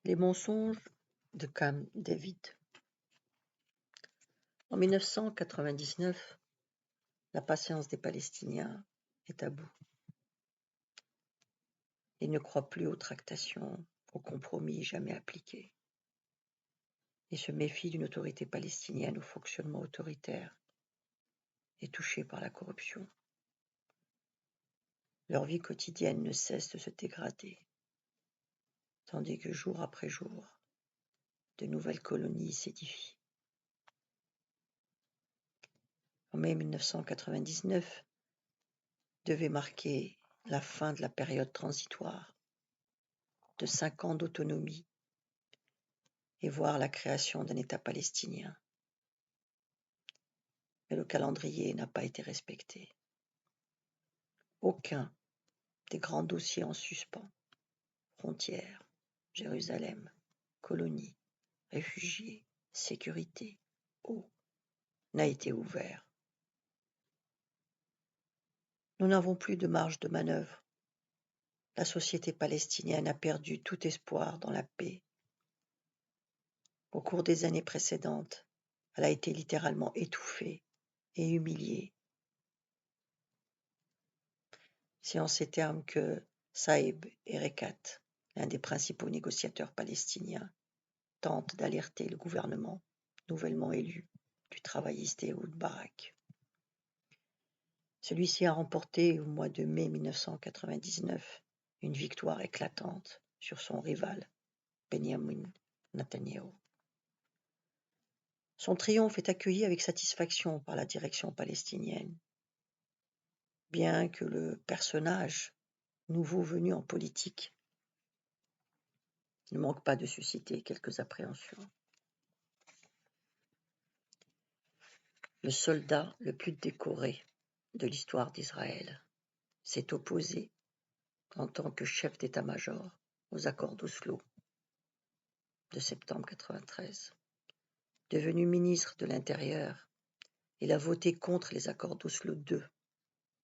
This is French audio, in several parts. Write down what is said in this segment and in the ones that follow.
Les mensonges de Camp David. En 1999, la patience des Palestiniens est à bout. Ils ne croient plus aux tractations, aux compromis jamais appliqués. Ils se méfient d'une autorité palestinienne au fonctionnement autoritaire et touchée par la corruption. Leur vie quotidienne ne cesse de se dégrader, tandis que jour après jour, de nouvelles colonies s'édifient. En mai 1999 devait marquer la fin de la période transitoire de 5 ans d'autonomie et voir la création d'un État palestinien. Mais le calendrier n'a pas été respecté. Aucun des grands dossiers en suspens, frontières, Jérusalem, colonies, réfugiés, sécurité, eau, n'a été ouvert. Nous n'avons plus de marge de manœuvre. La société palestinienne a perdu tout espoir dans la paix. Au cours des années précédentes, elle a été littéralement étouffée et humiliée. C'est en ces termes que Saïb Erekat, l'un des principaux négociateurs palestiniens, tente d'alerter le gouvernement nouvellement élu du travailliste Ehud Barak. Celui-ci a remporté au mois de mai 1999 une victoire éclatante sur son rival Benjamin Netanyahu. Son triomphe est accueilli avec satisfaction par la direction palestinienne, bien que le personnage nouveau venu en politique ne manque pas de susciter quelques appréhensions. Le soldat le plus décoré de l'histoire d'Israël s'est opposé en tant que chef d'état-major aux accords d'Oslo de septembre 1993. Devenu ministre de l'Intérieur, il a voté contre les accords d'Oslo II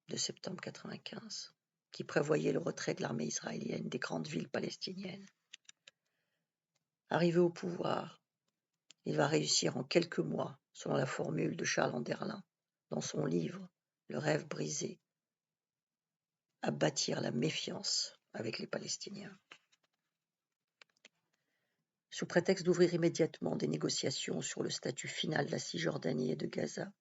de septembre 1995, qui prévoyaient le retrait de l'armée israélienne des grandes villes palestiniennes. Arrivé au pouvoir, il va réussir en quelques mois, selon la formule de Charles Anderlin, dans son livre « Le rêve brisé », à bâtir la méfiance avec les Palestiniens. Sous prétexte d'ouvrir immédiatement des négociations sur le statut final de la Cisjordanie et de Gaza,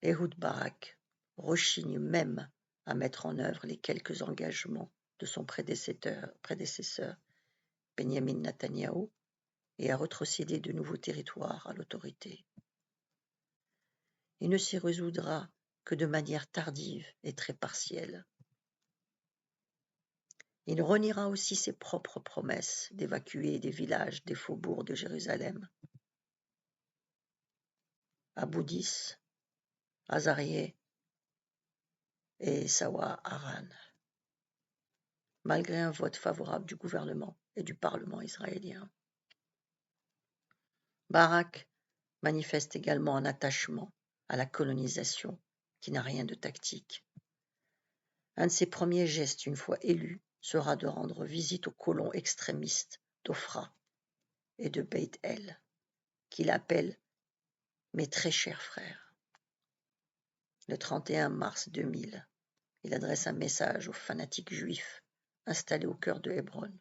Ehud Barak rechigne même à mettre en œuvre les quelques engagements de son prédécesseur Benjamin Netanyahu et à retrocéder de nouveaux territoires à l'autorité. Il ne s'y résoudra que de manière tardive et très partielle. Il reniera aussi ses propres promesses d'évacuer des villages des faubourgs de Jérusalem. Aboudis, Azarieh et Sawa Haran, malgré un vote favorable du gouvernement et du Parlement israélien. Barak manifeste également un attachement à la colonisation qui n'a rien de tactique. Un de ses premiers gestes, une fois élu, sera de rendre visite aux colons extrémistes d'Ofra et de Beit El, qu'il appelle « mes très chers frères ». Le 31 mars 2000, il adresse un message aux fanatiques juifs installés au cœur de Hébron.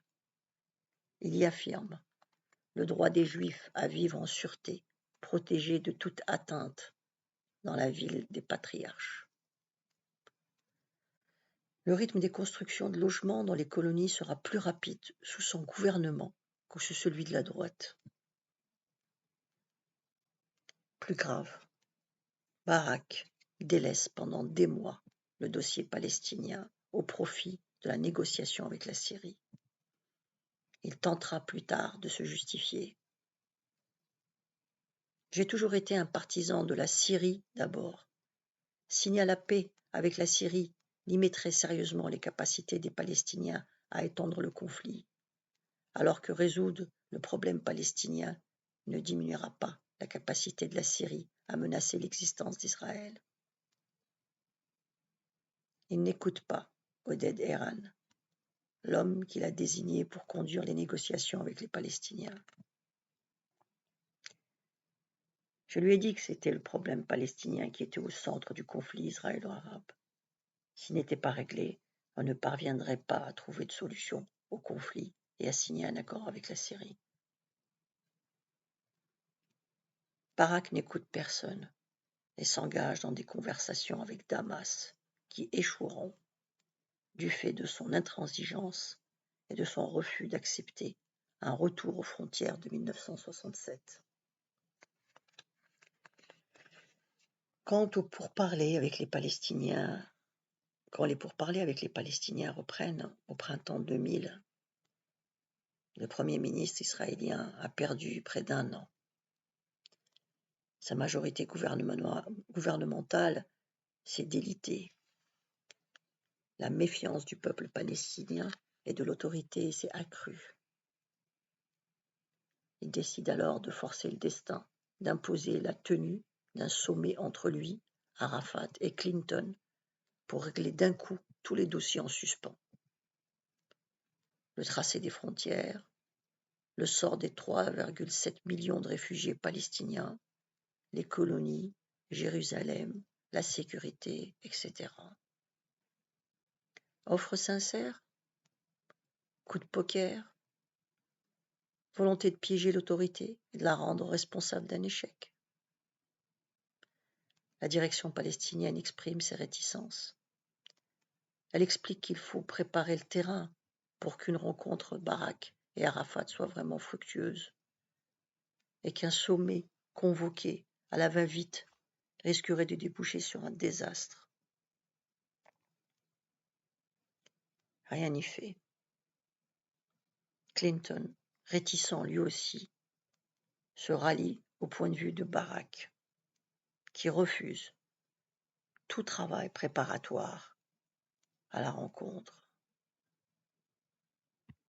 Il y affirme le droit des Juifs à vivre en sûreté, protégés de toute atteinte dans la ville des patriarches. Le rythme des constructions de logements dans les colonies sera plus rapide sous son gouvernement que sous celui de la droite. Plus grave, Barak délaisse pendant des mois le dossier palestinien au profit de la négociation avec la Syrie. Il tentera plus tard de se justifier. J'ai toujours été un partisan de la Syrie d'abord. Signer la paix avec la Syrie limiterait sérieusement les capacités des Palestiniens à étendre le conflit, alors que résoudre le problème palestinien ne diminuera pas la capacité de la Syrie à menacer l'existence d'Israël. Il n'écoute pas Oded Eran, l'homme qu'il a désigné pour conduire les négociations avec les Palestiniens. Je lui ai dit que c'était le problème palestinien qui était au centre du conflit israélo-arabe. S'il n'était pas réglé, on ne parviendrait pas à trouver de solution au conflit et à signer un accord avec la Syrie. Barak n'écoute personne et s'engage dans des conversations avec Damas qui échoueront du fait de son intransigeance et de son refus d'accepter un retour aux frontières de 1967. Quant aux pourparlers avec les Palestiniens, quand les pourparlers avec les Palestiniens reprennent au printemps 2000, le Premier ministre israélien a perdu près d'1 an. Sa majorité gouvernementale s'est délitée. La méfiance du peuple palestinien et de l'autorité s'est accrue. Il décide alors de forcer le destin, d'imposer la tenue d'un sommet entre lui, Arafat et Clinton pour régler d'un coup tous les dossiers en suspens. Le tracé des frontières, le sort des 3,7 millions de réfugiés palestiniens, les colonies, Jérusalem, la sécurité, etc. Offre sincère? Coup de poker? Volonté de piéger l'autorité et de la rendre responsable d'un échec? La direction palestinienne exprime ses réticences. Elle explique qu'il faut préparer le terrain pour qu'une rencontre Barak et Arafat soit vraiment fructueuse et qu'un sommet convoqué à la va-vite risquerait de déboucher sur un désastre. Rien n'y fait. Clinton, réticent lui aussi, se rallie au point de vue de Barak, qui refuse tout travail préparatoire à la rencontre.